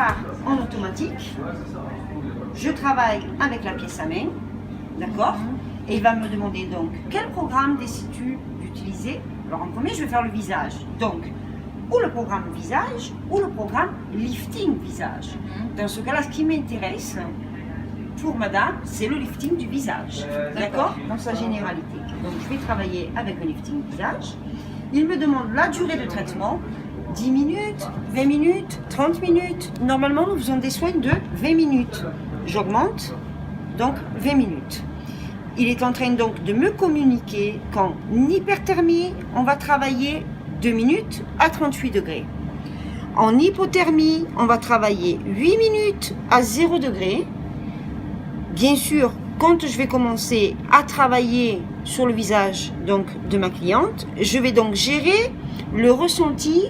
démarre en automatique. Je travaille avec la pièce à main, d'accord? Et il va me demander donc quel programme décides-tu d'utiliser? Alors en premier, je vais faire le visage. Donc, ou le programme visage ou le programme lifting visage. Dans ce cas-là, ce qui m'intéresse pour madame, c'est le lifting du visage, d'accord? Dans sa généralité. Donc je vais travailler avec le lifting visage. Il me demande la durée de traitement, 10 minutes, 20 minutes, 30 minutes. Normalement, nous faisons des soins de 20 minutes. J'augmente, donc 20 minutes. Il est en train donc de me communiquer qu'en hyperthermie, on va travailler 2 minutes à 38 degrés. En hypothermie, on va travailler 8 minutes à 0 degré. Bien sûr, quand je vais commencer à travailler sur le visage donc, de ma cliente, je vais donc gérer le ressenti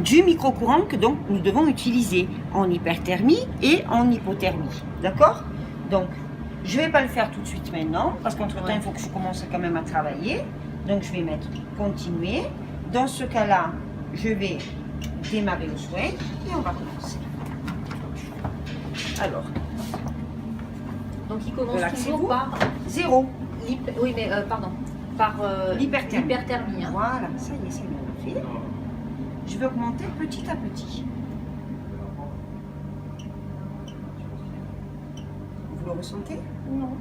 du microcourant que donc, nous devons utiliser en hyperthermie et en hypothermie. D'accord? Donc, je ne vais pas le faire tout de suite maintenant, parce qu'entre-temps, il faut que je commence quand même à travailler. Donc, je vais mettre continuer. Dans ce cas-là, je vais démarrer le soin et on va commencer. Alors, donc il commence toujours par 0. Oui, mais pardon, par l'hyperthermie. Hein. Voilà, ça y est, c'est bien fait. Je vais augmenter petit à petit. Vous le ressentez? Non.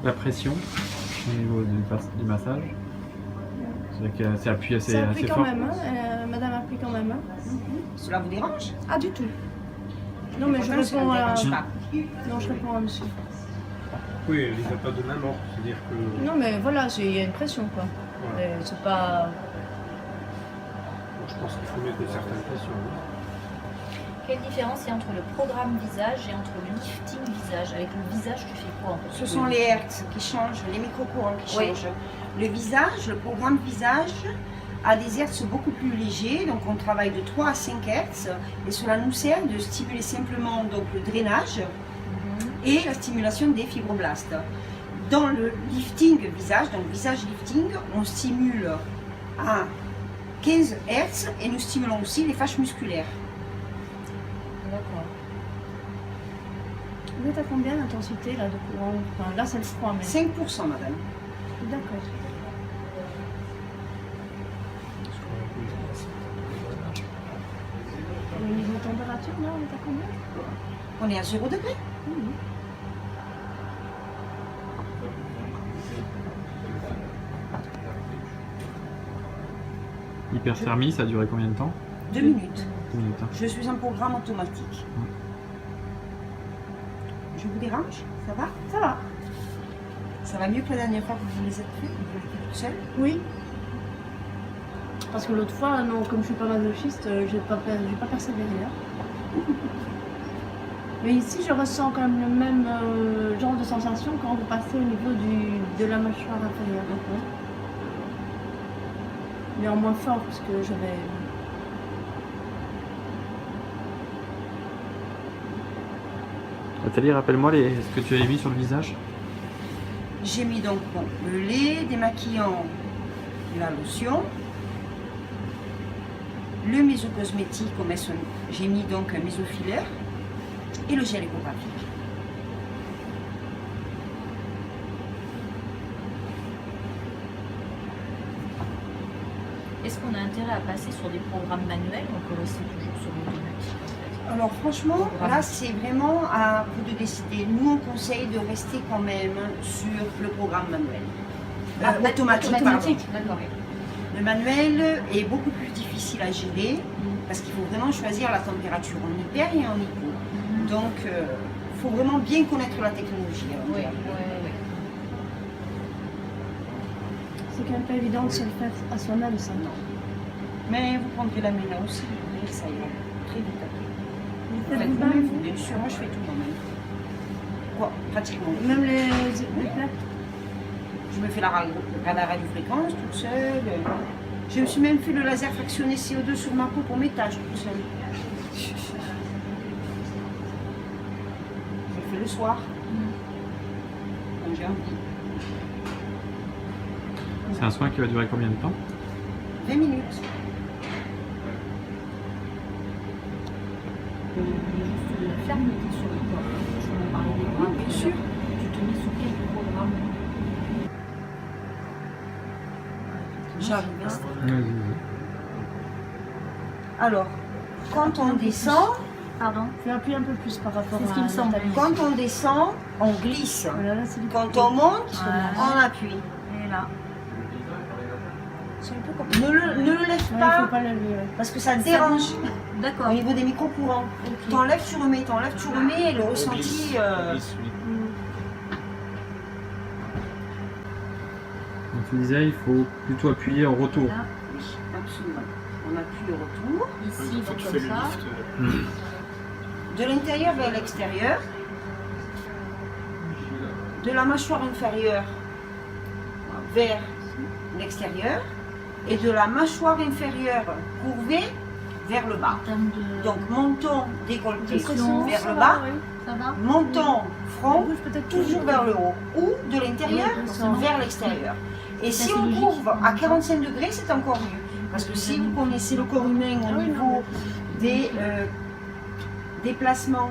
La pression au niveau du massage, c'est appuyé assez, Ça appuie assez quand fort. même, hein. Madame appuie quand même. Hein. Cela vous dérange? Ah, du tout. Non, mais je Pourtant, ça ne réponds me à... dérange pas. Non, je réponds à monsieur. Oui, elle n'y va pas de main morte, c'est-à-dire que... Non, mais voilà, il y a une pression, quoi. Ouais. C'est pas... Bon, je pense qu'il faut mettre de certaines pressions. Hein. Quelle différence il y a entre le programme visage et entre le lifting visage? Avec le visage, tu fais quoi en fait? Ce sont les hertz qui changent, les microcourants qui Oui. changent. Le visage, le programme visage a des hertz beaucoup plus légers, donc on travaille de 3 à 5 hertz et cela nous sert de stimuler simplement donc, le drainage et la stimulation des fibroblastes. Dans le lifting visage, donc visage lifting, on stimule à 15 hertz et nous stimulons aussi les fâches musculaires. D'accord. Vous êtes à combien d'intensité là de courant? Enfin, là, c'est le froid, mais... 5%, madame. D'accord. Au niveau température, là, on est à combien? On est à 0 degré. Hyperthermie, ça a duré combien de temps? 2 minutes. 2 minutes. Hein. Je suis en programme automatique. Je vous dérange? Ça va? Ça va. Ça va mieux que la dernière fois que vous les êtes fait? Vous l'étiez toute seule? Oui. Parce que l'autre fois, non, comme je suis pas masochiste, j'ai pas persévéré. Hein. Mais ici, je ressens quand même le même genre de sensation quand vous passez au niveau de la mâchoire inférieure. Mais en moins fort, parce que j'avais... Nathalie, rappelle-moi ce que tu avais mis sur le visage. J'ai mis donc bon, le lait démaquillant, la lotion, le mésocosmétique, j'ai mis donc un mésofilaire et le gel échographique. Est-ce qu'on a intérêt à passer sur des programmes manuels ou on peut rester toujours sur l'automatique en fait? Alors franchement, là c'est vraiment à vous de décider. Nous on conseille de rester quand même sur le programme manuel. Automatique, pardon. D'accord. Le manuel est beaucoup plus difficile à gérer parce qu'il faut vraiment choisir la température en hyper et en hypo. Donc il faut vraiment bien connaître la technologie. Oui. C'est quand même pas évident de se le faire à soi-même, ça. Non. Mais vous prendrez la ména aussi, et ça ira très vite après. Vous faites Faites du bain, vous-même, vous? bien sûr, moi je fais tout moi-même. Quoi, pratiquement. Même les plaques? Je me fais la radiofréquence toute seule. Je me suis même fait le laser fractionné CO2 sur ma peau pour mes taches toute seule. Je le fais le soir. Quand j'ai envie. C'est un soin qui va durer combien de temps? 20 minutes. Et juste de la fermeté sur le corps. Je vais en parler des bras. Bien sûr. Tu te mets sur quel programme? J'arrive. Vas-y. Alors, quand on descend, Pardon. Fais appuyer un peu plus par rapport C'est ce qui me semble. quand on descend, on glisse. Voilà, là, c'est du Quand on monte, Voilà. on appuie. Et là. C'est un peu comme Ne le lève Ouais, il pas faut pas lever, ouais. parce que ça dérange D'accord. au niveau des micro-courants. T'enlèves, tu remets, et le ressenti. Donc tu disais, il faut plutôt appuyer en retour. Là, Oui, absolument. On appuie le retour. ici, il faut Tu comme fais le ça. lift. De l'intérieur vers l'extérieur. De la mâchoire inférieure vers l'extérieur. Et de la mâchoire inférieure courvée vers le bas. En termes de. Donc menton décolleté Pression, vers ça le va, bas. oui. Ça va? Menton, front, Bouge peut-être toujours vers le haut. Ou de l'intérieur Oui, forcément. vers l'extérieur. Et Ça, si c'est on logique. courbe à 45 degrés, c'est encore mieux. Parce que si vous connaissez le corps humain Ah au oui, niveau des déplacements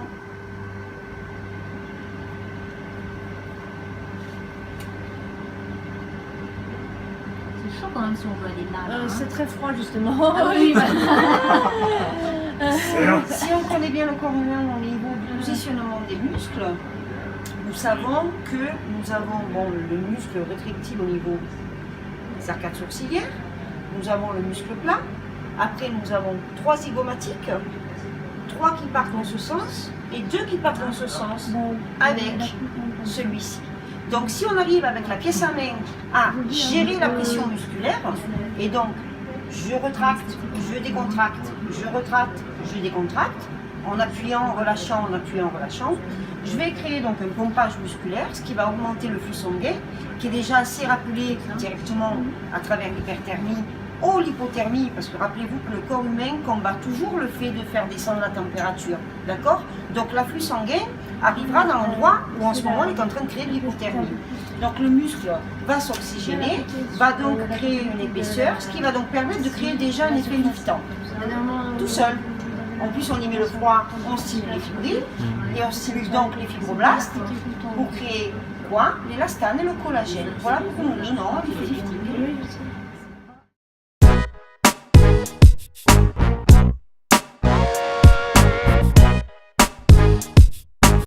C'est chaud quand même si on veut aller là. là, hein. C'est très froid justement. Ah oui, bah. Si on connaît bien le corps humain au niveau du positionnement des muscles, nous savons que nous avons le muscle rétractile au niveau des arcades sourcilières, nous avons le muscle plat, après nous avons 3 zygomatiques, 3 qui partent dans ce sens et 2 qui partent dans ce sens avec celui-ci. Donc si on arrive avec la pièce à main à gérer la pression musculaire, et donc je retracte, je décontracte, je retracte, je décontracte, en appuyant, en relâchant, je vais créer donc un pompage musculaire, ce qui va augmenter le flux sanguin, qui est déjà assez rappelé directement à travers l'hyperthermie ou l'hypothermie, parce que rappelez-vous que le corps humain combat toujours le fait de faire descendre la température, d'accord? Donc l'afflux sanguin arrivera dans l'endroit où en ce moment on est en train de créer de l'hypothermie. Donc le muscle va s'oxygéner, va donc créer une épaisseur, ce qui va donc permettre de créer déjà un effet liftant, tout seul. En plus on y met le froid, on stimule les fibrilles, et on stimule donc les fibroblastes pour créer quoi? L'élastane et le collagène. Voilà pourquoi nous donnons l'effet lifting. Oui, je sais.